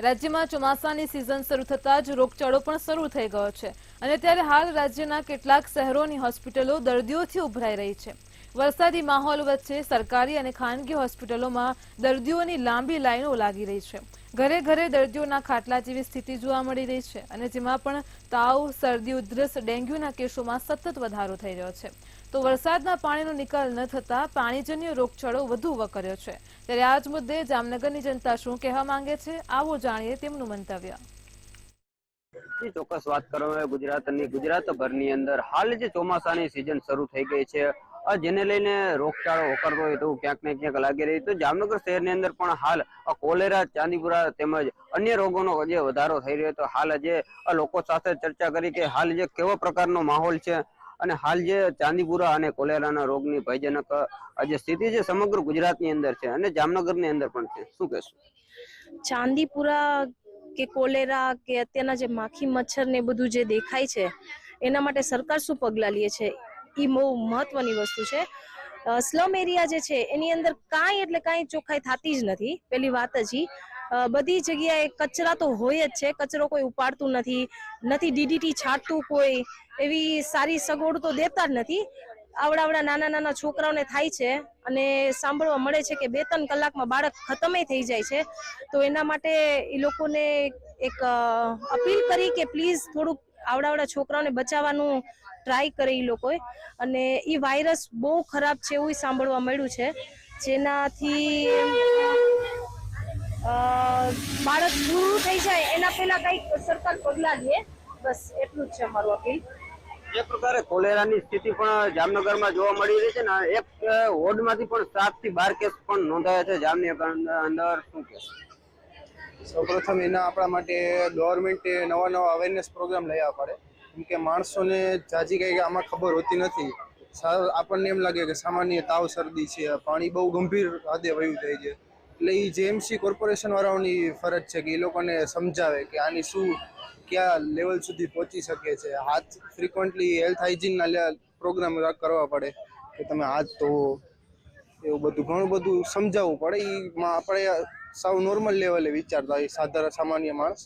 રાજ્યમાં ચોમાસાની સિઝન શરૂ થતાં જ રોગચાળો પણ શરૂ થઈ ગયો છે અને ત્યારે હાલ રાજ્યના કેટલાક શહેરોની હોસ્પિટલો દર્દીઓથી ઉભરાઈ રહી છે। વરસાદી માહોલ વચ્ચે સરકારી અને ખાનગી હોસ્પિટલોમાં દર્દીઓની લાંબી લાઈનો લાગી રહી છે। ઘરે ઘરે દર્દીઓના ખાટલા જેવી સ્થિતિ જોવા મળી રહી છે અને જેમાં પણ તાવ, શરદી, ઉધરસ, ડેન્ગ્યુના કેસોમાં સતત વધારો થઈ રહ્યો છે। તો વરસાદના પાણીનો નિકાલ ન થતા પાણીજન્ય રોગચાળો વધુ વકર્યો છે। ત્યારે આ જ મુદ્દે જામનગરની જનતા શું કહેવા માંગે છે, આવો જાણીએ તેમનું મંતવ્ય। ચોક્કસ વાત કરવામાં ગુજરાતભરની અંદર હાલ જે ચોમાસાની સિઝન શરૂ થઈ ગઈ છે, જેને લઈને રોગચાળો વકરતો હોય તેવું ક્યાંક ને ક્યાંક લાગી રહ્યું। તો જામનગર શહેરની અંદર પણ હાલ કોલેરા, ચાંદીપુરા તેમજ અન્ય રોગોનો જે વધારો થઈ રહ્યો તો હાલ જે લોકો સાથે ચર્ચા કરી કે હાલ જે કેવો પ્રકારનો માહોલ છે અને હાલ જે ચાંદીપુરા અને કોલેરાના રોગની ભયજનક જે સ્થિતિ છે સમગ્ર ગુજરાતની અંદર છે અને જામનગરની અંદર પણ છે, શું કહેશો? ચાંદીપુરા કે કોલેરા કે અત્યારના જે માખી મચ્છર ને બધું જે દેખાય છે એના માટે સરકાર શું પગલાં લે છે એ બહુ મહત્વની વસ્તુ છે। સ્લમ એરિયા જે છે એની અંદર કાંઈ એટલે કાંઈ ચોખ્ખાઈ થતી જ નથી। પેલી વાત જ બધી જગ્યાએ કચરા તો હોય જ છે, કચરો કોઈ ઉપાડતું નથી, ડીડીટી છાંટતું કોઈ એવી સારી સગવડ તો દેતા જ નથી। આવડા નાના નાના છોકરાઓને થાય છે અને સાંભળવા મળે છે કે 2-3 કલાકમાં બાળક ખતમ થઈ જાય છે। તો એના માટે એ લોકોને એક અપીલ કરી કે પ્લીઝ થોડુંક આવડા છોકરાઓને બચાવવાનું ટ્રાય કરે એ લોકોએ। અને એ વાયરસ બહુ ખરાબ છે એવું સાંભળવા મળ્યું છે, જેનાથી બાળક પૂરું થઈ જાય એના પહેલા કંઈક સરકાર પગલાં લે, બસ એટલું જ છે અમારું અપીલ। જે પ્રકારે કોલેરાની સ્થિતિ પણ જામનગરમાં જોવા મળી રહી છે ને, એક વોર્ડમાંથી પણ 7 થી 12 કેસ પણ નોંધાયા છે જામનગર અંદર, શું કહેશો? સૌપ્રથમ એના આપણા માટે ગવર્મેન્ટે નવા અવેરનેસ પ્રોગ્રામ લઈ આવવા પડે, કેમ કે માણસોને જાજી કંઈ આમાં ખબર હોતી નથી। આપણને એમ લાગે કે સામાન્ય તાવ, શરદી છે, પાણી બહુ ગંભીર હદે વયું જાય છે, એટલે એ જેએમસી કોર્પોરેશન વાળાઓની ફરજ છે કે એ લોકોને સમજાવે કે આની શું ક્યાં લેવલ સુધી પહોંચી શકે છે। હાથ ફ્રિકવન્ટલી હેલ્થ હાઇજીનના પ્રોગ્રામ કરવા પડે કે તમે હાથ ધોવો, એવું બધું ઘણું બધું સમજાવવું પડે। એમાં આપણે સાવ નોર્મલ લેવલે વિચારતા હોય સાધારણ સામાન્ય માણસ,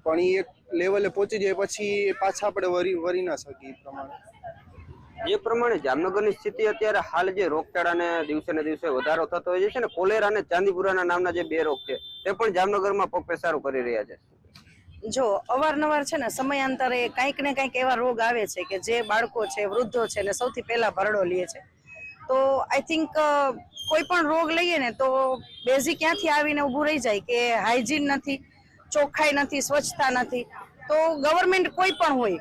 પણ એ એક લેવલે પહોંચી જાય પછી પાછા આપણે વરી ના શકીએ એ પ્રમાણે। જે પ્રમાણે જામનગરની સ્થિતિ અત્યારે હાલ જે રોગચાળાને દિવસે ને દિવસે વધારો થતો હોય છે ને, કોલેરા અને ચાંદીપુરાના નામના જે 2 રોગ છે તે પણ જામનગરમાં પગપેસારો કરી રહ્યા છે। જો અવારનવાર છે ને સમયાંતરે કંઈક ને કંઈક એવા રોગ આવે છે કે જે બાળકો છે, વૃદ્ધો છે ને સૌથી પહેલા ભરડો લે છે। તો આઈ થિંક કોઈ પણ રોગ લઈએ ને તો બેઝિક ક્યાંથી આવીને ઊભું રહી જાય કે હાઇજીન નથી, ચોખ્ખાઈ નથી, સ્વચ્છતા નથી। તો ગવર્મેન્ટ કોઈ પણ હોય,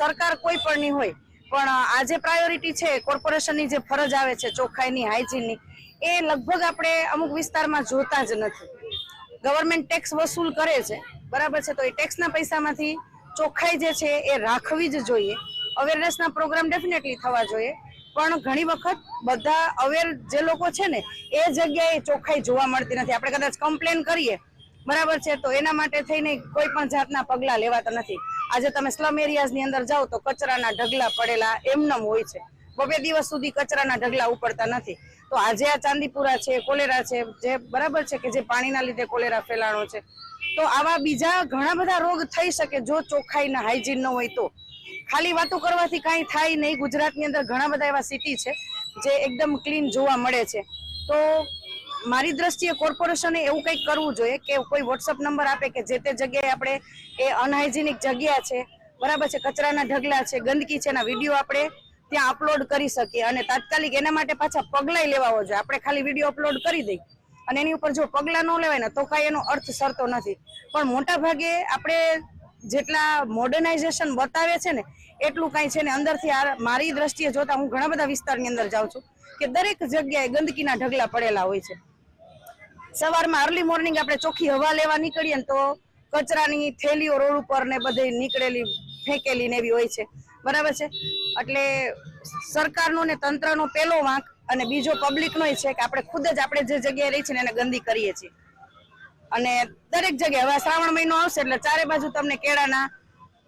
સરકાર કોઈ પણની હોય, પણ આ જે પ્રાયોરિટી છે કોર્પોરેશનની જે ફરજ આવે છે ચોખ્ખાઈની, હાઇજીનની, એ લગભગ આપણે અમુક વિસ્તારમાં જોતા જ નથી। ગવર્મેન્ટ ટેક્સ વસૂલ કરે છે, બરાબર છે, તો એ ટેક્સના પૈસામાંથી ચોખ્ખાઈ જે છે એ રાખવી જ જોઈએ। અવેરનેસના પ્રોગ્રામ ડેફિનેટલી થવા જોઈએ, પણ ઘણી વખત બધા અવેર જે લોકો છે ને એ જગ્યાએ ચોખ્ખાઈ જોવા મળતી નથી। આપણે કદાચ કમ્પ્લેન કરીએ, બરાબર છે, તો એના માટે થઈને કોઈ પણ જાતના પગલાં લેવાતા નથી। આજે તમે સ્લમ એરિયાઝની અંદર જાઓ તો કચરાના ઢગલા પડેલા એમનેમ હોય છે, 2 દિવસ સુધી કચરાના ઢગલા ઉપડતા નથી। તો આજે આ ચાંદીપુરા છે, કોલેરા છે, જે બરાબર છે કે જે પાણીના લીધે કોલેરા ફેલાણો છે, તો આવા બીજા ઘણા બધા રોગ થઈ શકે જો ચોખ્ખાઈ હાઇજીન ન હોય તો। ખાલી વાતો કરવાથી કાંઈ થાય નહીં। ગુજરાતની અંદર ઘણા બધા એવા સિટી છે જે એકદમ ક્લીન જોવા મળે છે। તો મારી દ્રષ્ટિએ કોર્પોરેશને એવું કંઈક કરવું જોઈએ કે કોઈ વોટ્સઅપ નંબર આપે કે જે તે જગ્યાએ આપણે એ અનહાઇજીનિક જગ્યા છે, બરાબર છે, કચરાના ઢગલા છે, ગંદકી છે, એના વિડીયો આપણે ત્યાં અપલોડ કરી શકીએ અને તાત્કાલિક એના માટે પાછા પગલાં લેવા જોઈએ। આપણે ખાલી વિડીયો અપલોડ કરી દઈએ અને એની ઉપર જો પગલાં ન લેવાય ને તો કાંઈ એનો અર્થ સરતો નથી। પણ મોટા ભાગે આપણે જેટલા મોડર્નાઇઝેશન બતાવે છે ને એટલું કાંઈ છે ને અંદરથી મારી દ્રષ્ટિએ જોતા હું ઘણા બધા વિસ્તારની અંદર જાઉં છું કે દરેક જગ્યાએ ગંદકીના ઢગલા પડેલા હોય છે। સવારમાં અર્લી મોર્નિંગ આપણે ચોખ્ખી હવા લેવા નીકળીએ ને તો કચરાની થેલીઓ રોડ ઉપર ને બધે નીકળેલી ફેંકેલી ને એવી હોય છે, બરાબર છે। એટલે સરકારનો ને તંત્રનો પહેલો વાંક અને બીજો પબ્લિકનો છે કે આપણે ખુદ જ આપણે જે જગ્યાએ રહી છે ને એને ગંદી કરીએ છીએ। અને દરેક જગ્યાએ હવે શ્રાવણ મહિનો આવશે એટલે ચારે બાજુ તમને કેળાના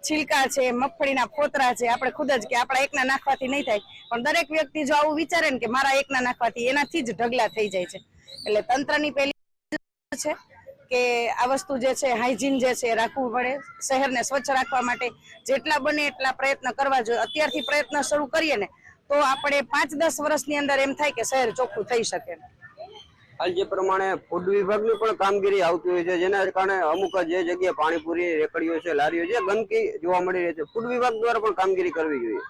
छिलका है, मगफळीना खोतरा है, આપણે खुद ज के આપણા એકના નાખવાથી નહીં થાય, પણ દરેક વ્યક્તિ જો આવું વિચારે ને કે મારા એકના નાખવાથી એનાથી જ ઢગલા થઈ જાય છે। એટલે તંત્રની પહેલી છે કે આ વસ્તુ જે છે હાઇજીન જે છે રાખવું પડે, શહેરને સ્વચ્છ રાખવા માટે જેટલા બને એટલા પ્રયત્ન કરવા જોઈએ. અત્યારથી પ્રયત્ન શરૂ કરીએ ને તો આપણે 5-10 વર્ષની અંદર એમ થાય કે શહેર ચોખ્ખું થઈ શકે. હાલ જે પ્રમાણે ફૂડ વિભાગની પણ કામગીરી આવતી હોય છે, જેના કારણે અમુક જે જગ્યાએ પાણીપુરી રેકડીઓ છે, લારીઓ છે, ગંદકી જોવા મળી રહી છે. ફૂડ વિભાગ દ્વારા પણ કામગીરી કરવી જોઈએ.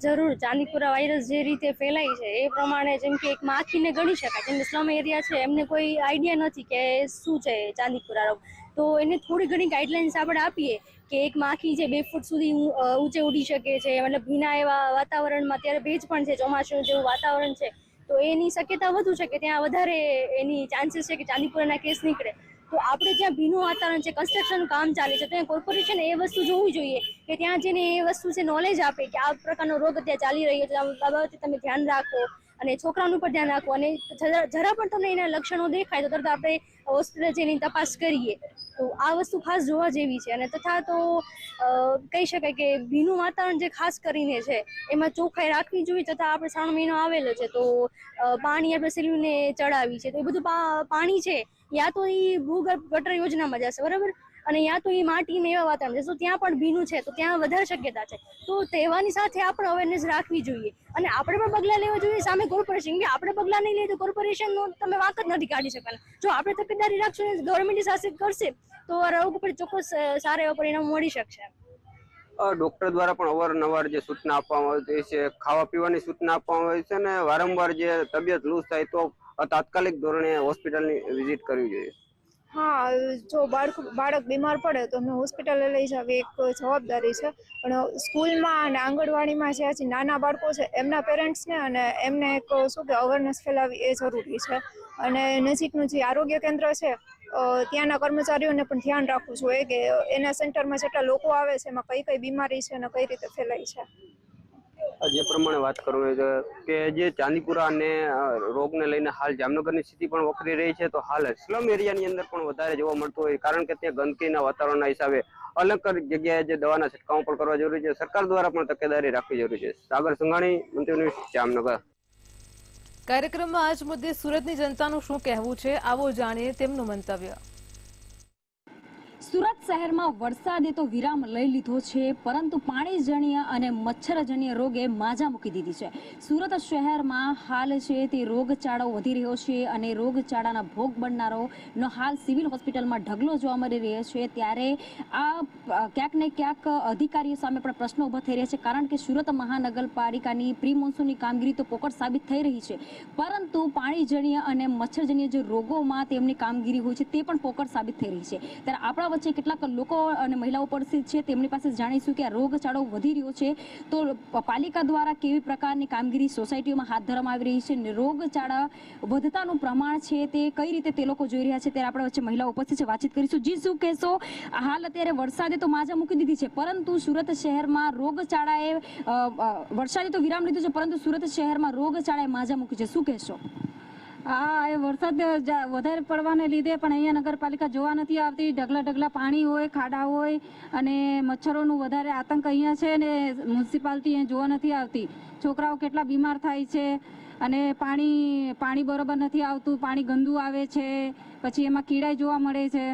જરૂર. ચાંદીપુરા વાયરસ જે રીતે ફેલાય છે એ પ્રમાણે, જેમ કે એક માખીને ગણી શકાય, જેમ સ્લમ એરિયા છે એમને કોઈ આઈડિયા નથી કે શું છે ચાંદીપુરા રોગ, તો એને થોડી ઘણી ગાઈડલાઇન્સ આપણે આપીએ કે એક માખી છે 2 ફૂટ સુધી ઊંચે ઉડી શકે છે, મતલબ ભીના એવા વાતાવરણમાં, અત્યારે ભેજ પણ છે, ચોમાસું જેવું વાતાવરણ છે, તો એની શક્યતા વધુ છે કે ત્યાં વધારે એની ચાન્સીસ છે કે ચાંદીપુરાના કેસ નીકળે. તો આપણે જ્યાં ભીનું વાતાવરણ છે, કન્સ્ટ્રક્શનનું કામ ચાલે છે, ત્યાં કોર્પોરેશન એ વસ્તુ જોવું જોઈએ કે ત્યાં જઈને એ વસ્તુ છે નોલેજ આપે કે આ પ્રકારનો રોગ અત્યારે ચાલી રહ્યો છે, આ બાબતે તમે ધ્યાન રાખો અને છોકરાઓનું પણ ધ્યાન રાખો. અને જરા પણ તમને એના લક્ષણો દેખાય તો તરત આપણે હોસ્પિટલ જઈને તપાસ કરીએ. તો આ વસ્તુ ખાસ જોવા જેવી છે. અને તથા તો કહી શકાય કે ભીનું વાતાવરણ જે ખાસ કરીને છે એમાં ચોખ્ખાઈ રાખવી જોઈએ. તથા આપણે શ્રાવણ મહિનો આવેલો છે તો પાણી આપણે શિલ્વને ચડાવી છે, તો એ બધું પાણી છે યા તો એ ભૂગર્ભ ગટર યોજનામાં જશે, બરાબર, અને યા તો એ માટીને એવા વાતાવરણ છે તો ત્યાં પણ ભીનું છે તો ત્યાં વધારે શક્યતા છે. તો તહેવારની સાથે આપણે અવેરનેસ રાખવી જોઈએ અને આપણે પણ પગલાં લેવા જોઈએ સામે કોર્પોરેશન, કે આપણે પગલાં નહીં લઈએ તો કોર્પોરેશનનો તમે વાંક જ નથી કાઢી શકવાના. જો આપણે તકેદારી રાખશું ને ગવર્મેન્ટ શાસિત કરશે તો આ રોગ પર ચોક્કસ સારા એવા પરિણામ મળી શકશે. ડોક્ટર દ્વારા પણ અવારનવાર જે સૂચના આપવામાં આવતી છે, ખાવા પીવાની સૂચના આપવામાં આવે છે, અને વારંવાર જે તબિયત લૂઝ થાય તો તાત્કાલિક ધોરણે હોસ્પિટલની વિઝિટ કરવી જોઈએ. હા, જો બાળક બીમાર પડે તો એમને હોસ્પિટલે લઈ જવી એક જવાબદારી છે, પણ સ્કૂલમાં અને આંગણવાડીમાં જે હજી નાના બાળકો છે એમના પેરેન્ટ્સને અને એમને એક શું કે અવેરનેસ ફેલાવવી એ જરૂરી છે. અને નજીકનું જે આરોગ્ય કેન્દ્ર છે ત્યાંના કર્મચારીઓને પણ ધ્યાન રાખવું જોઈએ કે એના સેન્ટરમાં જેટલા લોકો આવે છે એમાં કઈ કઈ બીમારી છે અને કઈ રીતે ફેલાય છે. જે પ્રમાણે વાત કરવી છે કે જે ચાંદીપુરા અને રોગને લઈને હાલ જામનગરની સ્થિતિ પણ વકરી રહી છે, તો હાલ સ્લમ એરિયાની અંદર પણ વધારે જોવા મળતું હોય, કારણ કે ત્યાં ગંદકીના વાતાવરણના હિસાબે અલગ અલગ જગ્યાએ જે દવાના છંટકાવ પણ કરવા જરૂરી છે. સરકાર દ્વારા પણ તકેદારી રાખવી જરૂરી છે. સાગર સંઘાણી, મંત્રી ન્યૂઝ, જામનગર. કાર્યક્રમમાં આજ મુદ્દે સુરતની જનતાનું શું કહેવું છે, આવો જાણીએ તેમનું મંતવ્ય. સુરત શહેરમાં વરસાદે તો વિરામ લઈ લીધો છે, પરંતુ પાણીજન્ય અને મચ્છરજન્ય રોગે માજા મૂકી દીધી છે. સુરત શહેરમાં હાલ છે તે રોગચાળો વધી રહ્યો છે અને રોગચાળાના ભોગ બનનારોનો હાલ સિવિલ હોસ્પિટલમાં ઢગલો જોવા મળી રહ્યો છે. ત્યારે આ ક્યાંક ને ક્યાંક અધિકારીઓ સામે પણ પ્રશ્નો ઊભા થઈ રહ્યા છે, કારણ કે સુરત મહાનગરપાલિકાની પ્રી મોન્સૂનની કામગીરી તો પોકળ સાબિત થઈ રહી છે, પરંતુ પાણીજન્ય અને મચ્છરજન્ય જે રોગોમાં તેમની કામગીરી હોય છે તે પણ પોકળ સાબિત થઈ રહી છે. ત્યારે આપણા વચ્ચે કેટલાક લોકો અને મહિલાઓ ઉપસ્થિત છે, તેમની પાસે જાણીશું કે આ રોગચાળો વધી રહ્યો છે તો પાલિકા દ્વારા કેવી પ્રકારની કામગીરી સોસાયટીઓમાં હાથ ધરવામાં આવી રહી છે અને રોગચાળા વધતાનું પ્રમાણ છે તે કઈ રીતે તે લોકો જોઈ રહ્યા છે. ત્યારે આપણા વચ્ચે મહિલાઓ ઉપસ્થિત છે, વાતચીત કરીશું. જી, શું કહેશો? હાલ અત્યારે વરસાદે તો માજા મૂકી દીધી છે, પરંતુ સુરત શહેરમાં રોગચાળાએ વરસાદે તો વિરામ લીધું છે, પરંતુ સુરત શહેરમાં રોગચાળાએ માજા મૂકી છે, શું કહેશો? હા, એ વરસાદ વધારે પડવાને લીધે પણ અહીંયા નગરપાલિકા જોવા નથી આવતી. ઢગલા પાણી હોય, ખાડા હોય અને મચ્છરોનું વધારે આતંક અહીંયા છે ને મ્યુનિસિપાલિટી અહીંયા જોવા નથી આવતી. છોકરાઓ કેટલા બીમાર થાય છે અને પાણી બરોબર નથી આવતું, પાણી ગંદુ આવે છે, પછી એમાં કીડાઈ જોવા મળે છે,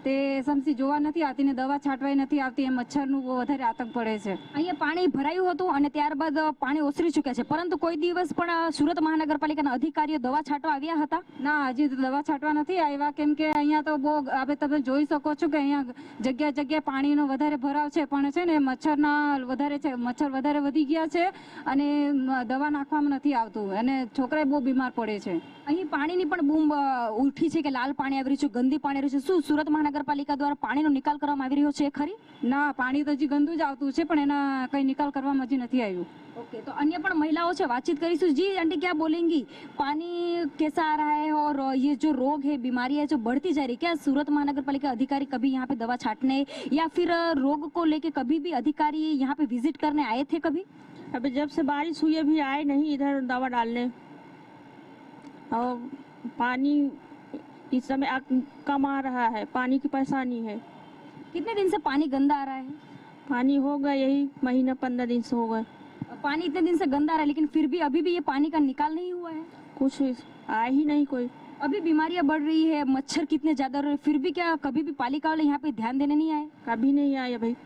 તે સમસી જોવા નથી આવતી ને દવા છાંટવાય નથી આવતી, એ મચ્છરનું વધારે આતંક પડે છે. અહીંયા પાણી ભરાયું હતું અને ત્યારબાદ પાણી ઓસરી ચૂક્યા છે, પરંતુ કોઈ દિવસ પણ સુરત મહાનગરપાલિકાના અધિકારીઓ દવા છાંટવા આવ્યા હતા? ના, હજી દવા છાંટવા નથી આવ્યા, કેમ કે અહીંયા તો બહુ હવે તમે જોઈ શકો છો કે અહીંયા જગ્યાએ પાણીનો વધારે ભરાવ છે, પણ છે ને મચ્છર વધારે વધી ગયા છે અને દવા નાખવામાં નથી આવતું અને છોકરા બહુ બીમાર પડે છે. અહીં પાણીની પણ બૂમ ઉઠી છે કે લાલ પાણી આવી રહ્યું છે, ગંદી પાણી આવી રહ્યું છે. શું સુરત મહાનગરપાલિકા દ્વારા પાણીનો નિકાલ કરવામાં આવી રહ્યો છે ખરી? ના, પાણી તો હજી ગંદુ જ આવતું છે, પણ એના કઈ નિકાલ કરવામાં હજી નથી આવ્યું. ओके, तो अन्य पण महिलाओं से बातचीत करीશું. जी आंटी, क्या बोलेंगी? पानी कैसा आ रहा है और ये जो रोग है, बीमारी है जो बढ़ती जा रही है, क्या सूरत महानगर पालिका अधिकारी कभी यहाँ पे दवा छांटने या फिर रोग को लेके कभी भी अधिकारी यहाँ पे विजिट करने आए थे कभी? अभी जब से बारिश हुई अभी आए नहीं इधर दवा डालने, और पानी इस समय कम आ रहा है, पानी की परेशानी है. कितने दिन से पानी गंदा आ रहा है? पानी हो गया यही महीना 15 दिन से हो गए. पानी इतने दिन से गंदा आ रहा है, लेकिन फिर भी अभी भी ये पानी का निकाल नहीं हुआ है? कुछ आया ही नहीं कोई. अभी बीमारियां बढ़ रही है, मच्छर कितने ज्यादा रहे, फिर भी क्या कभी भी पालिका वाले यहाँ पे ध्यान देने नहीं आए? कभी नहीं आए भाई।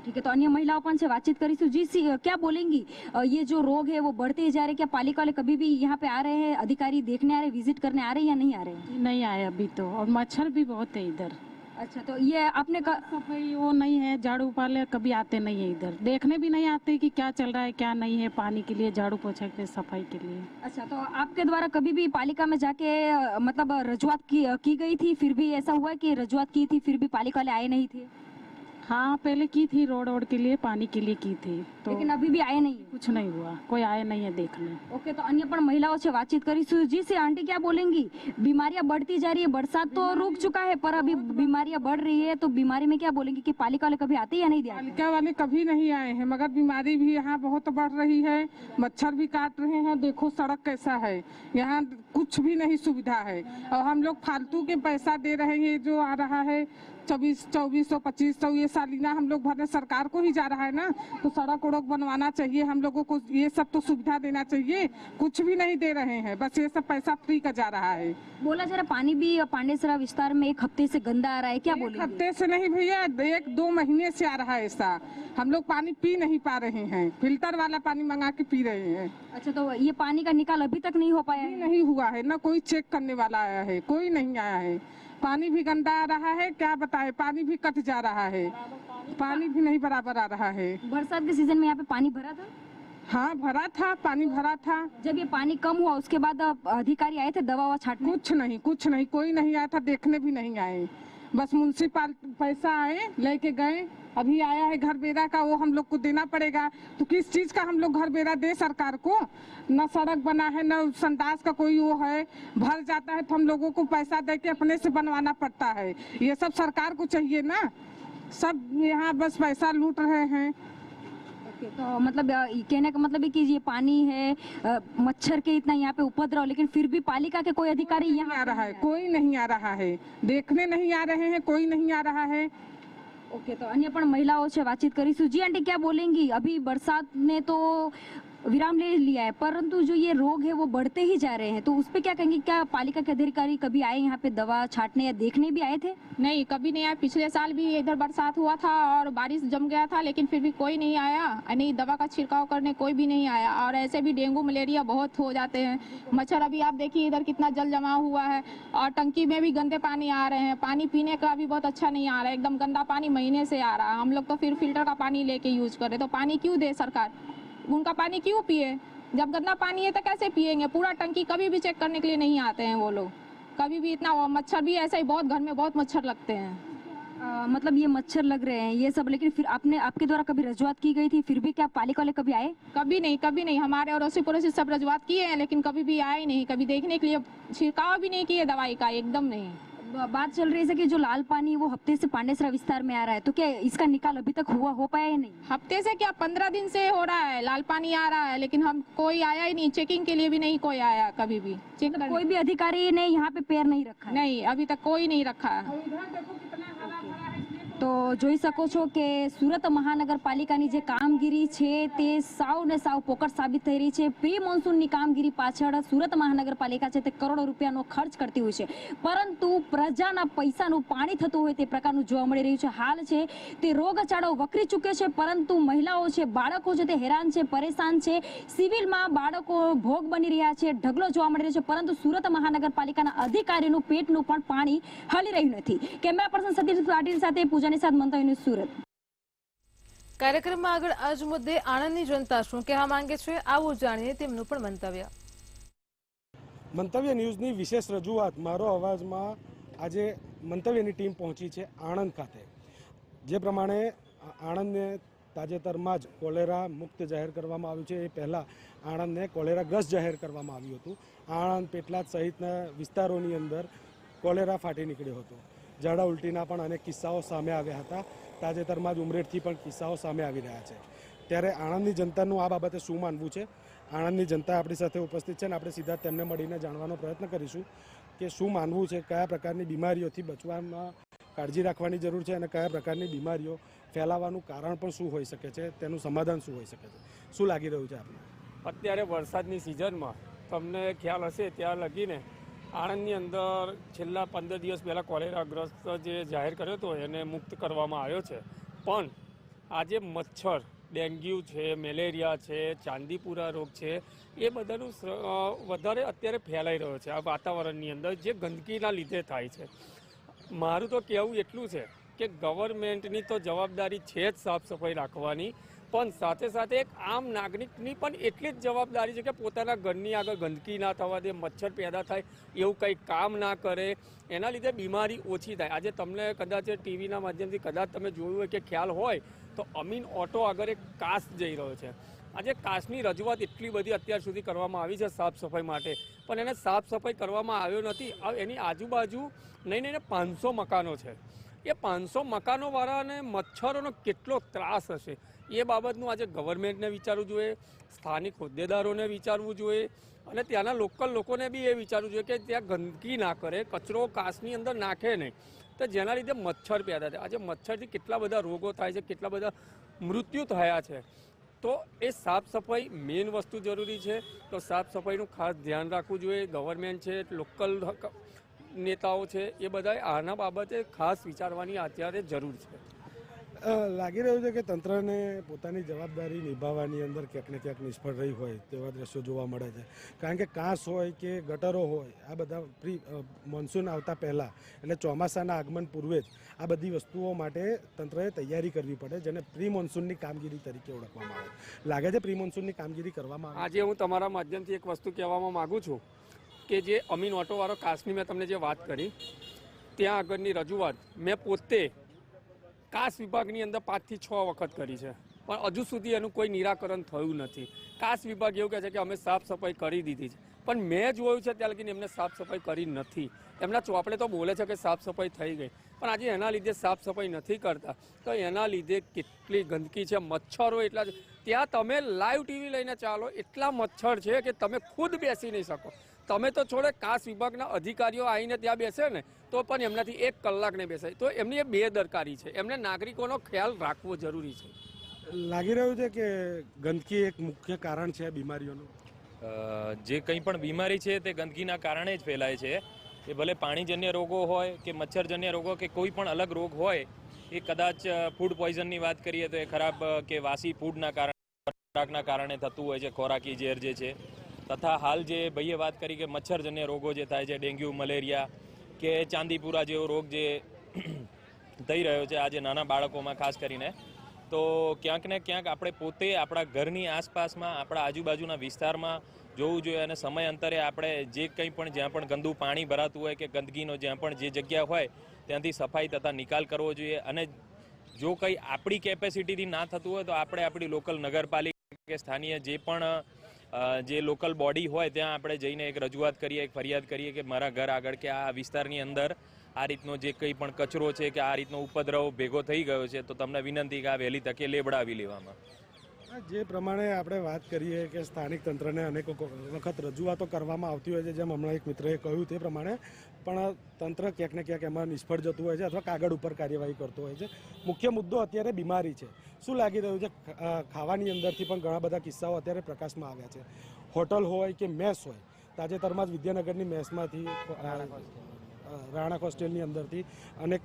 ठीक है, तो अन्य महिलाओं पण से बातचीत करीશું। जी क्या बोलेंगी, ये जो रोग है वो बढ़ते ही जा रहे, क्या पालिका वाले कभी भी यहाँ पे आ रहे हैं, अधिकारी देखने आ रहे, विजिट करने आ रहे हैं या नहीं आ रहे हैं? नहीं आए अभी तो, और मच्छर भी बहुत है इधर। अच्छा, तो ये आपने सफाई वो नहीं है, झाड़ू वाले कभी आते नहीं है इधर, देखने भी नहीं आते कि क्या चल रहा है क्या नहीं है, पानी के लिए, झाड़ू पोछा के, सफाई के लिए। अच्छा, तो आपके द्वारा कभी भी पालिका में जाके मतलब रजूआत की गई थी, फिर भी ऐसा हुआ कि रजूआत की थी फिर भी पालिका वाले आए नहीं थे? हाँ पहले की थी, रोड के लिए, पानी के लिए की थी, तो लेकिन अभी भी आए नहीं है? कुछ नहीं हुआ, कोई आए नहीं है देखने। ओके, तो अन्य पण महिलाओं से बातचीत करीશું। जी से आंटी क्या बोलेंगी, बीमारियां बढ़ती जा रही है, बरसात तो रुक चुका है पर अभी बीमारियां बढ़ रही है, तो बीमारी में क्या बोलेंगी कि पालिका वाले कभी आते हैं या नहीं? पालिका वाले कभी नहीं आए हैं, मगर बीमारी भी यहाँ बहुत बढ़ रही है, मच्छर भी काट रहे हैं, देखो सड़क कैसा है, यहाँ कुछ भी नहीं सुविधा है, और हम लोग फालतू के पैसा दे रहे हैं, जो आ रहा है 2400 2500 ये सालिना हम लोग भरने सरकार को ही जा रहा है ना, तो सड़क उड़क बनवाना चाहिए, हम लोगों को ये सब तो सुविधा देना चाहिए, कुछ भी नहीं दे रहे हैं, बस ये सब पैसा फ्री का जा रहा है। बोला जरा पानी भी पांडेसरा विस्तार में 1 हफ्ते से गंदा आ रहा है, क्या बोलेंगे? हफ्ते से नहीं भैया, 1-2 महीने से आ रहा है ऐसा, हम लोग पानी पी नहीं पा रहे हैं, फिल्टर वाला पानी मंगा के पी रहे हैं। अच्छा, तो ये पानी का निकाल अभी तक नहीं हो पाया है? नहीं हुआ है ना, कोई चेक करने वाला आया है, कोई नहीं आया है, पानी भी गंदा आ रहा है, क्या बताए, पानी भी कट जा रहा है, पानी भी नहीं बराबर आ रहा है। बरसात के सीजन में यहाँ पे पानी भरा था? हाँ भरा था, पानी भरा था। जब ये पानी कम हुआ उसके बाद अधिकारी आए थे दवा छाटने? कुछ नहीं, कोई नहीं आया था, देखने भी नहीं आए, बस म्युनिसिपल पैसा आए लेके गए, अभी आया है घर बेरा का, वो हम लोग को देना पड़ेगा, तो किस चीज का हम लोग घर बेरा दे सरकार को? न सड़क बना है, न संडास का कोई वो है, भर जाता है तो हम लोगों को पैसा दे के अपने से बनवाना पड़ता है, ये सब सरकार को चाहिए ना, सब यहाँ बस पैसा लूट रहे हैं। तो मतलब कहने का मतलब है कि ये पानी है, मच्छर के इतना यहाँ पे उपद्रव, लेकिन फिर भी पालिका के कोई अधिकारी यहाँ आ रहा है? कोई नहीं आ रहा है, देखने नहीं आ रहे हैं, कोई नहीं आ रहा है। ओके, तो अन्य पण महिलाओं से बातचीत करीશું। जी आंटी क्या बोलेंगी, अभी बरसात ने तो विराम ले लिया है, परंतु जो ये रोग है वो बढ़ते ही जा रहे हैं, तो उस पे क्या कहेंगे, क्या पालिका के अधिकारी कभी आए यहाँ पे दवा छाटने या देखने भी आए थे? नहीं, कभी नहीं आया, पिछले साल भी इधर बरसात हुआ था और बारिश जम गया था, लेकिन फिर भी कोई नहीं आया, नहीं दवा का छिड़काव करने कोई भी नहीं आया, और ऐसे भी डेंगू मलेरिया बहुत हो जाते हैं, मच्छर अभी आप देखिए इधर कितना जल जमा हुआ है, और टंकी में भी गंदे पानी आ रहे हैं, पानी पीने का भी बहुत अच्छा नहीं आ रहा है, एकदम गंदा पानी महीने से आ रहा है, हम लोग तो फिर फिल्टर का पानी लेके यूज कर रहे, तो पानी क्यों दे सरकार, उनका पानी क्यों पिए, जब गंदा पानी है तो कैसे पिएंगे? पूरा टंकी कभी भी चेक करने के लिए नहीं आते हैं वो लोग, कभी भी इतना, मच्छर भी ऐसा ही बहुत, घर में बहुत मच्छर लगते हैं। मतलब ये मच्छर लग रहे हैं ये सब, लेकिन फिर आपके द्वारा कभी रजूआत की गई थी, फिर भी क्या पालिका वाले कभी आए? कभी नहीं, हमारे अड़ोसी पड़ोसी सब रजूआत किए हैं, लेकिन कभी भी आए नहीं, कभी देखने के लिए छिड़काव भी नहीं किए दवाई का, एकदम नहीं। बात चल रही है कि जो लाल पानी वो हफ्ते से पांडेसरा विस्तार में आ रहा है, तो क्या इसका निकाल अभी तक हो पाया है? नहीं, हफ्ते से क्या 15 दिन से हो रहा है, लाल पानी आ रहा है, लेकिन हम कोई आया ही नहीं, चेकिंग के लिए भी नहीं कोई आया, कभी भी चेक कोई भी अधिकारी ने यहाँ पे पैर नहीं रखा? नहीं, अभी तक कोई नहीं रखा है। તો જોઈ શકો છો કે સુરત મહાનગરપાલિકાની જે કામગીરી છે તે સાવ ને સાવ પોકળ સાબિત થઈ રહી છે। પ્રી મોન્સૂનની કામગીરી પાછળ સુરત મહાનગરપાલિકા છે તે કરોડો રૂપિયાનો ખર્ચ કરતી હોય છે, પરંતુ પ્રજાના પૈસાનું પાણી થતું હોય તે પ્રકારનું જોવા મળી રહ્યું છે। હાલ છે તે રોગચાળો વકરી ચૂક્યો છે, પરંતુ મહિલાઓ છે, બાળકો છે તે હેરાન છે, પરેશાન છે, સિવિલમાં બાળકો ભોગ બની રહ્યા છે, ઢગલો જોવા મળી રહ્યો છે, પરંતુ સુરત મહાનગરપાલિકાના અધિકારીનું પેટનું પણ પાણી હલી રહ્યું નથી। કેમેરા પર્સન સતીશ પાટીલ સાથે પૂજા સુરત। કાર્યક્રમમાં આગળ આજ મુદ્દે આણંદની જનતા શું કહેવા માંગે છે, આવું જાણીએ તેમનું પણ મંતવ્ય ન્યૂઝની વિશેષ રજૂઆત મારો અવાજમાં આજે મંતવ્યની ટીમ પહોંચી છે આણંદ ખાતે। જે પ્રમાણે આણંદને તાજેતરમાં જ કોલેરા મુક્ત જાહેર કરવામાં આવ્યું છે, એ પહેલાં આણંદને કોલેરાગ્રસ્ત જાહેર કરવામાં આવ્યું હતું। આણંદ, પેટલાદ સહિતના વિસ્તારોની અંદર કોલેરા ફાટી નીકળ્યો હતો। ઝાડા ઉલટીના પણ અનેક કિસ્સાઓ સામે આવ્યા હતા। તાજેતરમાં જ ઉમરેઠથી પણ કિસ્સાઓ સામે આવી રહ્યા છે। ત્યારે આણંદની જનતાનું આ બાબતે શું માનવું છે, આણંદની જનતા આપણી સાથે ઉપસ્થિત છે ને આપણે સીધા તેમને મળીને જાણવાનો પ્રયત્ન કરીશું કે શું માનવું છે, કયા પ્રકારની બીમારીઓથી બચવામાં કાળજી રાખવાની જરૂર છે અને કયા પ્રકારની બીમારીઓ ફેલાવાનું કારણ પણ શું હોઈ શકે છે, તેનું સમાધાન શું હોઈ શકે છે, શું લાગી રહ્યું છે આપને? અત્યારે વરસાદની સિઝનમાં તમને ખ્યાલ હશે ત્યાં લગીને આણંદની અંદર છેલ્લા 15 દિવસ પહેલાં કોલેરાગ્રસ્ત જે જાહેર કર્યો હતો એને મુક્ત કરવામાં આવ્યો છે, પણ આજે મચ્છર, ડેન્ગ્યુ છે, મેલેરિયા છે, ચાંદીપુરા રોગ છે, એ બધાનું વધારે અત્યારે ફેલાઈ રહ્યો છે આ વાતાવરણની અંદર, જે ગંદકીના લીધે થાય છે. મારું તો કહેવું એટલું છે કે ગવર્મેન્ટની તો જવાબદારી છે જ સાફ સફાઈ રાખવાની, પણ સાથે સાથે એક આમ નાગરિકની પણ એટલી જ જવાબદારી છે કે પોતાના ઘરની આગળ ગંદકી ના થવા દે, મચ્છર પેદા થાય એવું કંઈ કામ ના કરે, એના લીધે બીમારી ઓછી થાય. આજે તમને કદાચ ટીવીના માધ્યમથી કદાચ તમે જોયું હોય કે ખ્યાલ હોય તો અમીન ઓટો આગળ એક કાસ જઈ રહ્યો છે. આજે કાસની રજૂઆત એટલી બધી અત્યાર સુધી કરવામાં આવી છે સાફ સફાઈ માટે, પણ એને સાફ સફાઈ કરવામાં આવ્યો નથી. એની આજુબાજુ નહીં 500 મકાનો છે. એ 500 મકાનોવાળાને મચ્છરોનો કેટલો ત્રાસ હશે એ બાબતનું આજે ગવર્મેન્ટને વિચારવું જોઈએ, સ્થાનિક હોદ્દેદારોને વિચારવું જોઈએ, અને ત્યાંના લોકલ લોકોને બી એ વિચારવું જોઈએ કે ત્યાં ગંદકી ના કરે, કચરો કાસની અંદર નાખે નહીં, તો જેના લીધે મચ્છર પેદા થાય. આજે મચ્છરથી કેટલા બધા રોગો થાય છે, કેટલા બધા મૃત્યુ થયા છે. તો એ સાફ સફાઈ મેઇન વસ્તુ જરૂરી છે. તો સાફ સફાઈનું ખાસ ધ્યાન રાખવું જોઈએ. ગવર્મેન્ટ છે, લોકલ નેતાઓ છે, એ બધાએ આના બાબતે ખાસ વિચારવાની અત્યારે જરૂર છે. લાગી રહ્યું છે કે તંત્રને પોતાની જવાબદારી નિભાવવાની અંદર ક્યાંક ને ક્યાંક નિષ્ફળ રહી હોય તેવા દ્રશ્યો જોવા મળે છે. કારણ કે કાંસ હોય કે ગટરો હોય, આ બધા મોન્સૂન આવતા પહેલાં એટલે ચોમાસાના આગમન પૂર્વે જ આ બધી વસ્તુઓ માટે તંત્રએ તૈયારી કરવી પડે, જેને પ્રી મોન્સૂનની કામગીરી તરીકે ઓળખવામાં આવે. લાગે છે પ્રી મોન્સૂનની કામગીરી કરવામાં આવે? આજે હું તમારા માધ્યમથી એક વસ્તુ કહેવામાં માગું છું કે જે અમીન ઓટોવાળો કાસની મેં તમને જે વાત કરી, ત્યાં આગળની રજૂઆત મેં પોતે કાસ વિભાગની અંદર 5 થી 6 વખત કરી છે, પણ હજુ સુધી એનું કોઈ નિરાકરણ થયું નથી. કાસ વિભાગ એવું કહે છે કે અમે સાફ સફાઈ કરી દીધી છે, પણ મેં જોયું છે ત્યાં લગીને એમને સાફ સફાઈ કરી નથી. એમના ચોપડે તો બોલે છે કે સાફ સફાઈ થઈ ગઈ, પણ આજે એના લીધે સાફ સફાઈ નથી કરતા, તો એના લીધે કેટલી ગંદકી છે, મચ્છરો એટલા છે. ત્યાં તમે લાઈવ ટીવી લઈને ચાલો, એટલા મચ્છર છે કે તમે ખુદ બેસી નહીં શકો. તમે તો છોડે, કાસ વિભાગના અધિકારીઓ આવીને ત્યાં બેસે ને તો પણ એમનાથી 1 કલાક નહીં બેસાય. તો એમની એ બેદરકારી છે. એમને નાગરિકોનો ખ્યાલ રાખવો જરૂરી છે. લાગી રહ્યું છે કે ગંદકી એક મુખ્ય કારણ છે બીમારીઓનું. જે કંઈ પણ બીમારી છે તે ગંદકીના કારણે જ ફેલાય છે. એ ભલે પાણીજન્ય રોગો હોય કે મચ્છરજન્ય રોગો કે કોઈ પણ અલગ રોગ હોય, એ કદાચ ફૂડ પોઈઝનની વાત કરીએ તો એ ખરાબ કે વાસી ફૂડના કારણે થતું હોય છે, ખોરાકી ઝેર જે છે. તથા હાલ જે ભાઈએ વાત કરી કે મચ્છરજન્ય રોગો જે થાય છે, ડેન્ગ્યુ, મલેરિયા કે ચાંદીપુરા જેવો રોગ જે થઈ રહ્યો છે આજે નાના બાળકોમાં ખાસ કરીને, તો ક્યાંક ને ક્યાંક આપણે પોતે આપણા ઘરની આસપાસમાં, આપણા આજુબાજુના વિસ્તારમાં જોવું જોઈએ, અને સમય અંતરે આપણે જે કંઈ પણ જ્યાં પણ ગંદુ પાણી ભરાતું હોય કે ગંદકીનો જ્યાં પણ જે જગ્યા હોય ત્યાંથી સફાઈ તથા નિકાલ કરવો જોઈએ. અને જો કંઈ આપણી કેપેસિટીથી ના થતું હોય તો આપણે આપણી લોકલ નગરપાલિકા કે સ્થાનીય જે પણ જે લોકલ બોડી હોય ત્યાં આપણે જઈને એક રજૂઆત કરીએ, એક ફરિયાદ કરીએ કે મારા ઘર આગળ કે આ વિસ્તારની અંદર આ રીતનો જે કંઈ પણ કચરો છે કે આ રીતનો ઉપદ્રવ ભેગો થઈ ગયો છે, તો તમને વિનંતી કે આ વહેલી તકે લેવડાવી લેવામાં. જે પ્રમાણે આપણે વાત કરીએ કે સ્થાનિક તંત્રને અનેક વખત રજૂઆતો કરવામાં આવતી હોય છે, જેમ હમણાં એક મિત્રએ કહ્યું તે પ્રમાણે, પણ તંત્ર ક્યાંક ને ક્યાંક એમાં નિષ્ફળ જતું હોય છે અથવા કાગળ ઉપર કાર્યવાહી કરતો હોય છે. મુખ્ય મુદ્દો અત્યારે બીમારી છે. શું લાગી રહ્યું છે? ખાવાની અંદરથી પણ ઘણા બધા કિસ્સાઓ અત્યારે પ્રકાશમાં આવ્યા છે. હોટલ હોય કે મેસ હોય, તાજેતરમાં જ વિદ્યાનગરની મેસમાંથી, રાણા હોસ્ટેલની અંદરથી અનેક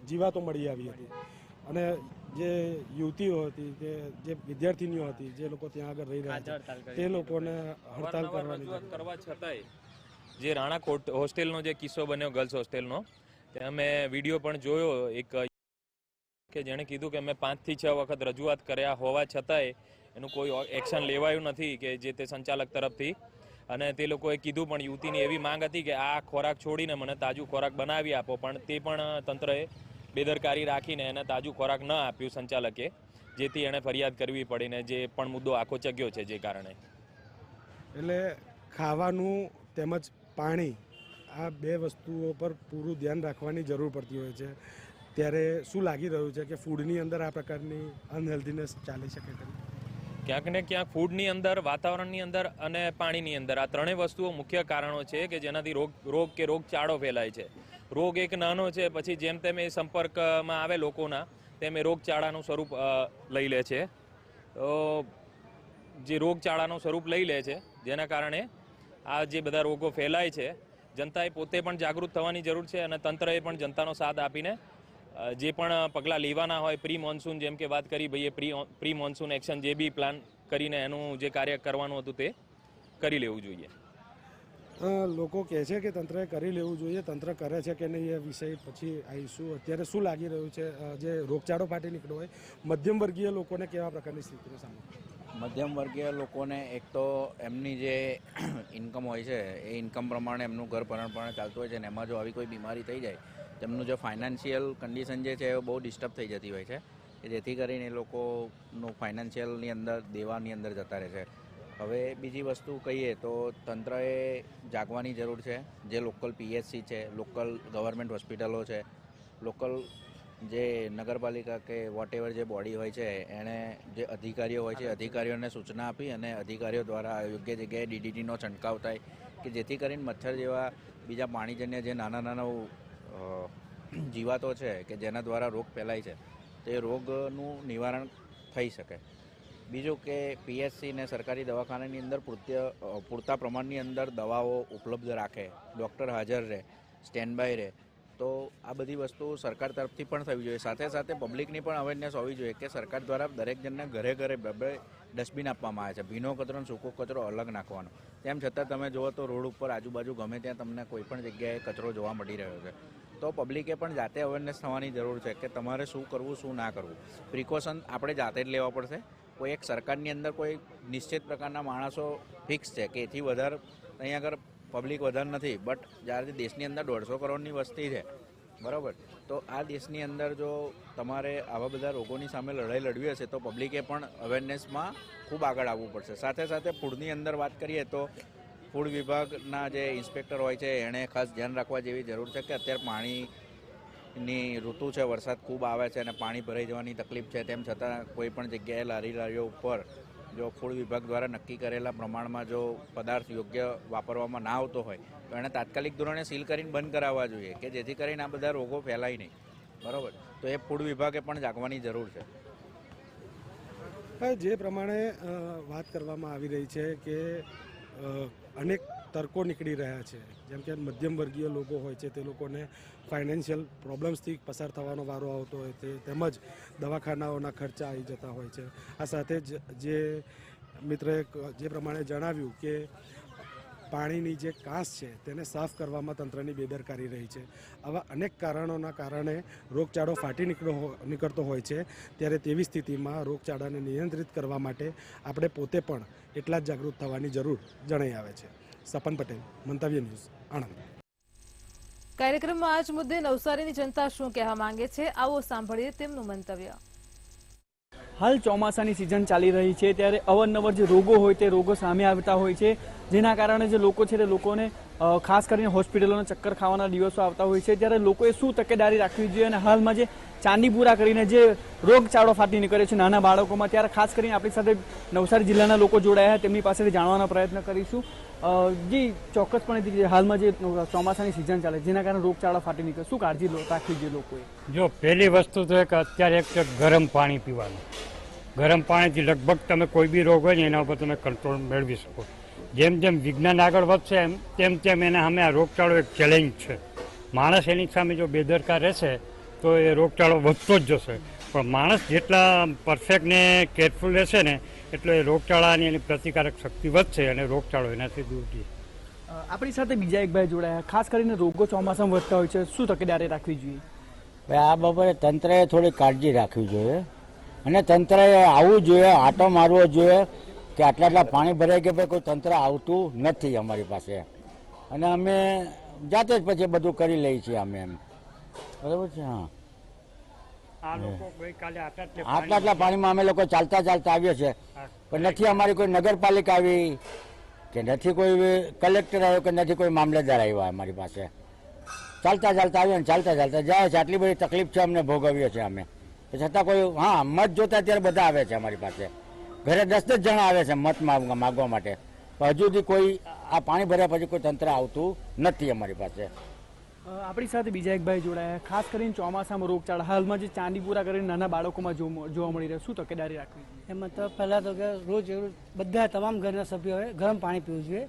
જીવાતો મળી આવી હતી, અને જે યુવતીઓ હતી, જે વિદ્યાર્થીનીઓ હતી, જે લોકો ત્યાં આગળ રહી રહ્યા છે, તે લોકોને હડતાલ કરવા છતાંય જે રાણા હોસ્ટેલનો જે કિસ્સો બન્યો, ગર્લ્સ હોસ્ટેલનો, ત્યાં મેં વિડીયો પણ જોયો એક કે જેણે કીધું કે મેં 5 થી 6 વખત રજૂઆત કર્યા હોવા છતાંય એનું કોઈ એક્શન લેવાયું નથી કે જે તે સંચાલક તરફથી. અને તે લોકોએ કીધું પણ યુવતીની એવી માંગ હતી કે આ ખોરાક છોડીને મને તાજું ખોરાક બનાવી આપો, પણ તે પણ તંત્રએ બેદરકારી રાખીને એને તાજું ખોરાક ન આપ્યું સંચાલકે, જેથી એણે ફરિયાદ કરવી પડીને જે પણ મુદ્દો આખો ચગ્યો છે જે કારણે. એટલે ખાવાનું તેમજ પાણી, આ 2 વસ્તુઓ પર પૂરું ધ્યાન રાખવાની જરૂર પડતી હોય છે. ત્યારે શું લાગી રહ્યું છે કે ફૂડની અંદર આ પ્રકારની અનહેલ્ધીનેસ ચાલી શકે છે? ક્યાંક ને ક્યાંક ફૂડની અંદર, વાતાવરણની અંદર અને પાણીની અંદર આ 3 વસ્તુઓ મુખ્ય કારણો છે કે જેનાથી રોગ કે રોગચાળો ફેલાય છે. રોગ એક નાનો છે, પછી જેમ તેમ એ સંપર્કમાં આવે લોકોના તેમ એ રોગચાળાનું સ્વરૂપ લઈ લે છે. તો જે રોગચાળાનું સ્વરૂપ લઈ લે છે જેના કારણે આ જે બધા રોગો ફેલાય છે, જનતાએ પોતે પણ જાગૃત થવાની જરૂર છે અને તંત્રએ પણ જનતાનો સાથ આપીને જે પણ પગલાં લેવાના હોય પ્રી મોન્સૂન, જેમ કે વાત કરી ભાઈએ પ્રી મોન્સૂન એક્શન, જે બી પ્લાન કરીને એનું જે કાર્ય કરવાનું હતું તે કરી લેવું જોઈએ. લોકો કહે છે કે તંત્રએ કરી લેવું જોઈએ, તંત્ર કરે છે કે નહીં એ વિષય પછી આવીશું. અત્યારે શું લાગી રહ્યું છે, જે રોગચાળો ફાટી નીકળ્યો હોય મધ્યમ વર્ગીય લોકોને કેવા પ્રકારની સ્થિતિનો સામનો? મધ્યમ વર્ગીય લોકોને એક તો એમની જે ઇન્કમ હોય છે એ ઇન્કમ પ્રમાણે એમનું ઘર ભરણપણે ચાલતું હોય છે ને એમાં જો આવી કોઈ બીમારી થઈ જાય તેમનું જે ફાઇનાન્શિયલ કન્ડિશન જે છે એ બહુ ડિસ્ટર્બ થઈ જતી હોય છે, કે જેથી કરીને એ લોકોનું ફાઇનાન્શિયલની અંદર દેવાની અંદર જતા રહે છે. હવે બીજી વસ્તુ કહીએ તો તંત્રએ જાગવાની જરૂર છે. જે લોકલ PSC છે, લોકલ ગવર્મેન્ટ હોસ્પિટલો છે, લોકલ જે નગરપાલિકા કે વોટેવર જે બોડી હોય છે એણે જે અધિકારીઓ હોય છે અધિકારીઓને સૂચના આપી અને અધિકારીઓ દ્વારા યોગ્ય જગ્યાએ DDTનો છંટકાવ થાય, કે જેથી કરીને મચ્છર જેવા બીજા પાણીજન્ય જે નાના નાના જીવાતો છે કે જેના દ્વારા રોગ ફેલાય છે તે રોગનું નિવારણ થઈ શકે. બીજું કે PSC ને સરકારી દવાખાનાની અંદર પૂરતા પ્રમાણની અંદર દવાઓ ઉપલબ્ધ રાખે, ડૉક્ટર હાજર રહે, સ્ટેન્ડ બાય રહે, તો આ બધી વસ્તુ સરકાર તરફથી પણ થવી જોઈએ. સાથે સાથે પબ્લિકની પણ અવેરનેસ હોવી જોઈએ કે સરકાર દ્વારા દરેક જણને ઘરે ઘરે બે ડસ્ટબિન આપવામાં આવે છે, ભીનો કચરો અને સૂકો કચરો અલગ નાખવાનો. તેમ છતાં તમે જુઓ તો રોડ ઉપર આજુબાજુ ગમે ત્યાં તમને કોઈ પણ જગ્યાએ કચરો જોવા મળી રહ્યો છે. તો પબ્લિકે પણ જાતે અવેરનેસ થવાની જરૂર છે કે તમારે શું કરવું શું ના કરવું. પ્રિકોશન આપણે જાતે જ લેવા પડશે. કોઈ એક સરકારની અંદર કોઈ નિશ્ચિત પ્રકારના માણસો ફિક્સ છે કે એથી વધારે અહીંયા આગળ પબ્લિક વધારે નથી, બટ જ્યારે દેશની અંદર 150 કરોડની વસ્તી છે, બરાબર, તો આ દેશની અંદર જો તમારે આવા બધા રોગોની સામે લડાઈ લડવી હશે તો પબ્લિકે પણ અવેરનેસમાં ખૂબ આગળ આવવું પડશે. સાથે સાથે ફૂડની અંદર વાત કરીએ તો ફૂડ વિભાગના જે ઇન્સ્પેક્ટર હોય છે એણે ખાસ ધ્યાન રાખવા જેવી જરૂર છે કે અત્યારે પાણીની ઋતુ છે, વરસાદ ખૂબ આવે છે અને પાણી ભરાઈ જવાની તકલીફ છે. તેમ છતાં કોઈ પણ જગ્યાએ લારીઓ ઉપર જો ફૂડ વિભાગ દ્વારા નક્કી કરેલા પ્રમાણમાં જો પદાર્થ યોગ્ય વાપરવામાં ના આવતો હોય તો એને તાત્કાલિક ધોરણે સીલ કરીને બંધ કરાવવા જોઈએ, કે જેથી કરીને આ બધા રોગો ફેલાય નહીં, બરાબર. તો એ ફૂડ વિભાગે પણ જાગવાની જરૂર છે. જે પ્રમાણે વાત કરવામાં આવી રહી છે કે અનેક તર્કો નીકળી રહ્યા છે, જેમ કે મધ્યમ વર્ગીય લોકો હોય છે તે લોકોને ફાઇનાન્શિયલ પ્રોબ્લેમ્સથી પસાર થવાનો વારો આવતો હોય છે, તેમજ દવાખાનાઓના ખર્ચા આવી જતા હોય છે. આ સાથે જ જે મિત્રએ જે પ્રમાણે જણાવ્યું કે પાણીની જે કાંસ છે તેને સાફ કરવામાં તંત્રની બેદરકારી રહી છે. આવા અનેક કારણોના કારણે રોગચાળો ફાટી નીકળતો હોય છે. ત્યારે તેવી સ્થિતિમાં રોગચાળાને નિયંત્રિત કરવા માટે આપણે પોતે પણ એટલા જ જાગૃત થવાની જરૂર જણાઈ આવે છે. સપન પટેલ, મંતવ્ય ન્યૂઝ, આણંદ. કાર્યક્રમમાં આજ મુદ્દે નવસારીની જનતા શું કહેવા માંગે છે, આવો સાંભળીએ તેમનું મંતવ્ય. હાલ ચોમાસાની સિઝન ચાલી રહી છે ત્યારે અવારનવાર જે રોગો હોય તે રોગો સામે આવતા હોય છે, જેના કારણે જે લોકો છે તે લોકોને ખાસ કરીને હોસ્પિટલોના ચક્કર ખાવાના દિવસો આવતા હોય છે. ત્યારે લોકોએ શું તકેદારી રાખવી જોઈએ અને હાલમાં જે ચાંદીપુરા કરીને જે રોગચાળો ફાટી નીકળે છે નાના બાળકોમાં, ત્યારે ખાસ કરીને આપણી સાથે નવસારી જિલ્લાના લોકો જોડાયા, તેમની પાસેથી જાણવાનો પ્રયત્ન કરીશું. જી, ચોક્કસપણે હાલમાં જે ચોમાસાની સિઝન ચાલે જેના કારણે રોગચાળો ફાટી નીકળે, શું કાળજી રાખવી જોઈએ લોકોએ? જો પહેલી વસ્તુ તો કે અત્યારે એક ગરમ પાણી પીવાનું. ગરમ પાણીથી લગભગ તમે કોઈ બી રોગ હોય ને એના ઉપર તમે કંટ્રોલ મેળવી શકો. જેમ જેમ વિજ્ઞાન આગળ વધશે તેમ તેમ એના સામે આ રોગચાળો એક ચેલેન્જ છે. માણસ એની સામે જો બેદરકાર રહેશે તો એ રોગચાળો વધતો જ જશે, પણ માણસ જેટલા પરફેક્ટ ને કેરફુલ રહેશે ને એટલે એ રોગચાળાની એની પ્રતિકારક શક્તિ વધશે અને રોગચાળો એનાથી દૂર જશે. આપણી સાથે બીજા એક ભાઈ જોડાયા, ખાસ કરીને રોગો ચોમાસામાં વધતા હોય છે, શું તકેદારી રાખવી જોઈએ? આ બાબતે તંત્રએ થોડી કાળજી રાખવી જોઈએ અને તંત્રએ આવવું જોઈએ, આંટો મારવો જોઈએ કે આટલા પાણી ભરાય કે ભાઈ કોઈ તંત્ર આવતું નથી અમારી પાસે અને અમે જાતે જ પછી બધું કરી લઈએ છીએ અમે એમ, બરાબર છે. હા, આટલા પાણીમાં અમે લોકો ચાલતા આવીએ છીએ, પણ નથી અમારી કોઈ નગરપાલિકા આવી કે નથી કોઈ કલેક્ટર આવ્યો કે નથી કોઈ મામલેદાર આવ્યા અમારી પાસે. ચાલતા આવીએ ને ચાલતા જાય છે. આટલી બધી તકલીફ છે અમને ભોગવીએ છીએ અમે, છતાં કોઈ હા મત જોતા ત્યારે બધા આવે છે અમારી પાસે, ઘરે 10 જણા આવે છે મત માગવા માટે, પણ હજુ સુધી કોઈ આ પાણી ભર્યા પછી કોઈ તંત્ર આવતું નથી અમારી પાસે. આપણી સાથે બીજા એક ભાઈ જોડાયા, ખાસ કરીને ચોમાસામાં રોગચાળા હાલમાં જે ચાંદીપુરા કરીને નાના બાળકોમાં જોવા મળી રહ્યા, શું તકેદારી રાખવી? એમાં તો પહેલાં તો કે રોજ બધા તમામ ઘરના સભ્યોએ ગરમ પાણી પીવું જોઈએ,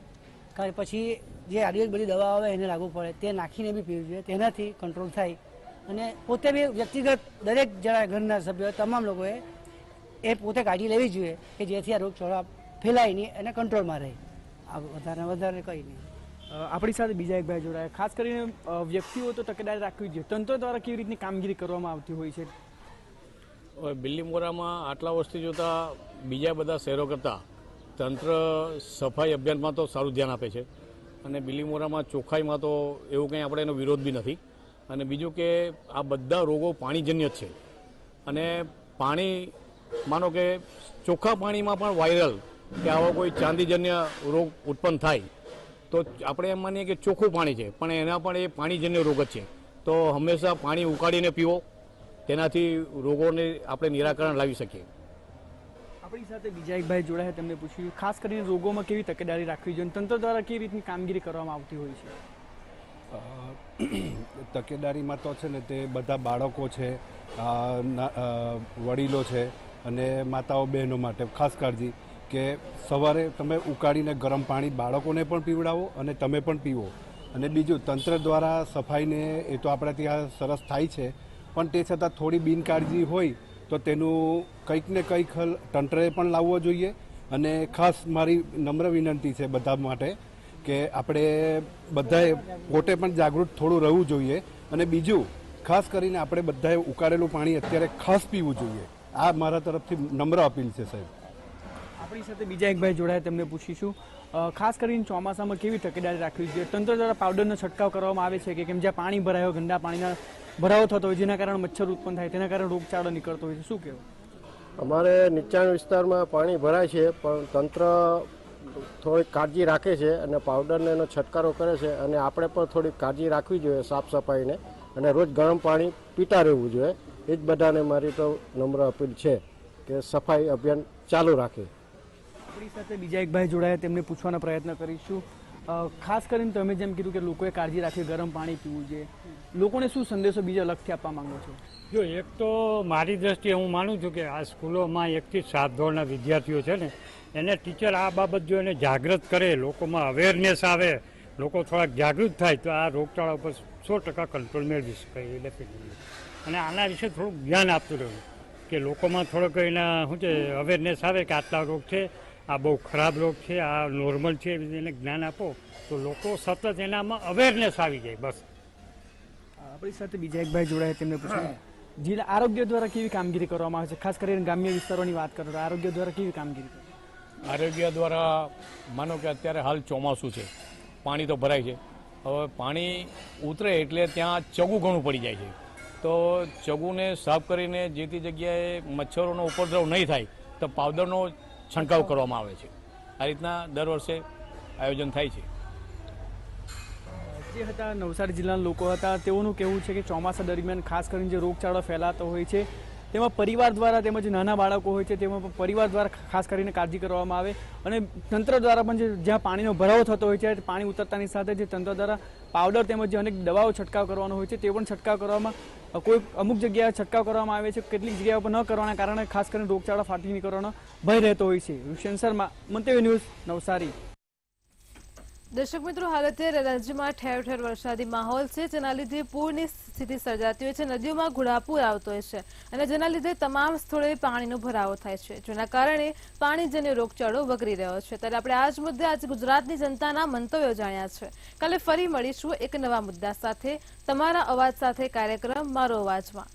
કારણ પછી જે આયુર્વેદ બધી દવા આવે એને લાગુ પડે તે નાખીને બી પીવું જોઈએ, તેનાથી કંટ્રોલ થાય. અને પોતે બી વ્યક્તિગત દરેક જણા ઘરના સભ્યો તમામ લોકોએ એ પોતે કાળજી લેવી જોઈએ કે જેથી આ રોગચાળો ફેલાય નહીં અને કંટ્રોલમાં રહે. વધારે કંઈ નહીં. આપણી સાથે બીજા એક ભાઈ જોડાયા. ખાસ કરીને વ્યક્તિઓ તો તકેદારી રાખવી જોઈએ. તંત્ર દ્વારા કેવી રીતની કામગીરી કરવામાં આવતી હોય છે? બિલીમોરામાં આટલા વર્ષથી જોતા બીજા બધા શહેરો કરતાં તંત્ર સફાઈ અભિયાનમાં તો સારું ધ્યાન આપે છે અને બિલીમોરામાં ચોખ્ખાઈમાં તો એવું કંઈ આપણે એનો વિરોધ બી નથી. અને બીજું કે આ બધા રોગો પાણીજન્ય જ છે અને પાણી માનો કે ચોખ્ખા પાણીમાં પણ વાયરલ કે આવો કોઈ ચાંદીજન્ય રોગ ઉત્પન્ન થાય તો આપણે એમ માનીએ કે ચોખ્ખું પાણી છે પણ એના પણ એ પાણીજન્ય રોગ જ છે. તો હંમેશા પાણી ઉકાળીને પીવો, તેનાથી રોગોને આપણે નિરાકરણ લાવી શકીએ. આપણી સાથે બીજા એક ભાઈ જોડાયા, તેમને પૂછ્યું ખાસ કરીને રોગોમાં કેવી તકેદારી રાખવી જોઈએ, તંત્ર દ્વારા કેવી રીતની કામગીરી કરવામાં આવતી હોય છે? તકેદારીમાં તો છે ને તે બધા બાળકો છે, વડીલો છે અને માતાઓ બહેનો માટે ખાસ કાળજી કે સવારે તમે ઉકાળીને ગરમ પાણી બાળકોને પણ પીવડાવો અને તમે પણ પીવો. અને બીજું તંત્ર દ્વારા સફાઈને એ તો આપણે ત્યાં સરસ થાય છે પણ તે છતાં થોડી બિનકાળજી હોય તો તેનું કંઈક ને કંઈક તંત્રએ પણ લાવવો જોઈએ. અને ખાસ મારી નમ્ર વિનંતી છે બધા માટે કે આપણે બધાએ પોતે પણ જાગૃત થોડું રહેવું જોઈએ. અને બીજું ખાસ કરીને આપણે બધાએ ઉકાળેલું પાણી અત્યારે ખાસ પીવું જોઈએ. આ મારા તરફથી નમ્ર અપીલ છે સાહેબ. આપણી સાથે બીજા એક ભાઈ જોડાયા, તેમને પૂછીશું ખાસ કરીને ચોમાસામાં કેવી તકેદારી રાખવી જોઈએ? તંત્ર દ્વારા પાવડરનો છંટકાવ કરવામાં આવે છે કે કેમ જ્યાં પાણી ભરાયો, ગંદા પાણીના ભરાવો થતો હોય જેના કારણે મચ્છર ઉત્પન્ન થાય, તેના કારણે રોગચાળો નીકળતો હોય છે, શું કહેવું? અમારે નીચાણ વિસ્તારમાં પાણી ભરાય છે પણ તંત્ર થોડીક કાળજી રાખે છે અને પાવડરને એનો છંટકારો કરે છે અને આપણે પણ થોડીક કાળજી રાખવી જોઈએ સાફ સફાઈને અને રોજ ગરમ પાણી પીતા રહેવું જોઈએ. એ જ બધાને મારી તો નમ્ર અપીલ છે કે સફાઈ અભિયાન ચાલુ રાખે. આપણી સાથે બીજા એક ભાઈ જોડાયા, તેમને પૂછવાનો પ્રયત્ન કરીશું. ખાસ કરીને તમે જેમ કીધું કે લોકોએ કાળજી રાખવી, ગરમ પાણી પીવું જોઈએ, લોકોને શું સંદેશો બીજો અલગથી આપવા માંગો છો? જો એક તો મારી દ્રષ્ટિએ હું માનું છું કે આ સ્કૂલોમાં 1 થી 7 ધોરણના વિદ્યાર્થીઓ છે ને એને ટીચર આ બાબત જો એને જાગૃત કરે, લોકોમાં અવેરનેસ આવે, લોકો થોડાક જાગૃત થાય તો આ રોગચાળા ઉપર 100% કંટ્રોલ મેળવી શકાય. એ ડેફિનેટલી. અને આના વિશે થોડુંક જ્ઞાન આપતું રહેવું કે લોકોમાં થોડોક એના શું છે અવેરનેસ આવે કે આટલા રોગ છે, આ બહુ ખરાબ રોગ છે, આ નોર્મલ છે, એને જ્ઞાન આપો તો લોકો સતત એનામાં અવેરનેસ આવી જાય. બસ. આપણી સાથે બીજા એક ભાઈ જોડાયા, તેમને પૂછ્યું જિલ્લા આરોગ્ય દ્વારા કેવી કામગીરી કરવામાં આવે છે? ખાસ કરીને ગ્રામ્ય વિસ્તારોની વાત કરો તો આરોગ્ય દ્વારા કેવી કામગીરી કરે? આરોગ્ય દ્વારા માનો કે અત્યારે હાલ ચોમાસું છે, પાણી તો ભરાય છે, હવે પાણી ઉતરે એટલે ત્યાં ચગુ ઘણું પડી જાય છે. તો ચગુને સાફ કરીને જે તે જગ્યાએ મચ્છરોનો ઉપદ્રવ નહીં થાય તો પાવડરનો છંટકાવ કરવામાં આવે છે. આ રીતના દર વર્ષે આયોજન થાય છે. જે હતા નવસારી જિલ્લાના લોકો હતા, તેઓનું કહેવું છે કે ચોમાસા દરમિયાન ખાસ કરીને જે રોગચાળો ફેલાતો હોય છે તેમાં પરિવાર દ્વારા તેમજ નાના બાળકો હોય છે તેમાં પણ પરિવાર દ્વારા ખાસ કરીને કાળજી કરવામાં આવે અને તંત્ર દ્વારા પણ જ્યાં પાણીનો ભરાવો થતો હોય છે પાણી ઉતરતાની સાથે જે તંત્ર દ્વારા પાવડર તેમજ જે અનેક દવાઓ છંટકાવ કરવાનો હોય છે તે પણ છંટકાવ કરવામાં કોઈ અમુક જગ્યાએ છંટકાવ કરવામાં આવે છે, કેટલીક જગ્યાઓ પર ન કરવાના કારણે ખાસ કરીને રોગચાળા ફાટી નીકળવાનો ભય રહેતો હોય છે. વિશેષ શર્મા, મંતવ્ય ન્યૂઝ, નવસારી. દર્શક મિત્રો, હાલ અત્યારે રાજ્યમાં ઠેર ઠેર વરસાદી માહોલ છે, જેના લીધે પૂરની સ્થિતિ સર્જાતી હોય છે, નદીઓમાં ઘોડાપૂર આવતો હોય છે અને જેના લીધે તમામ સ્થળોએ પાણીનો ભરાવો થાય છે, જેના કારણે પાણીજન્ય રોગચાળો વકરી રહ્યો છે. ત્યારે આપણે આ જ મુદ્દે આજે ગુજરાતની જનતાના મંતવ્યો જાણ્યા છે. કાલે ફરી મળીશું એક નવા મુદ્દા સાથે. તમારા અવાજ સાથે કાર્યક્રમ મારો અવાજમાં.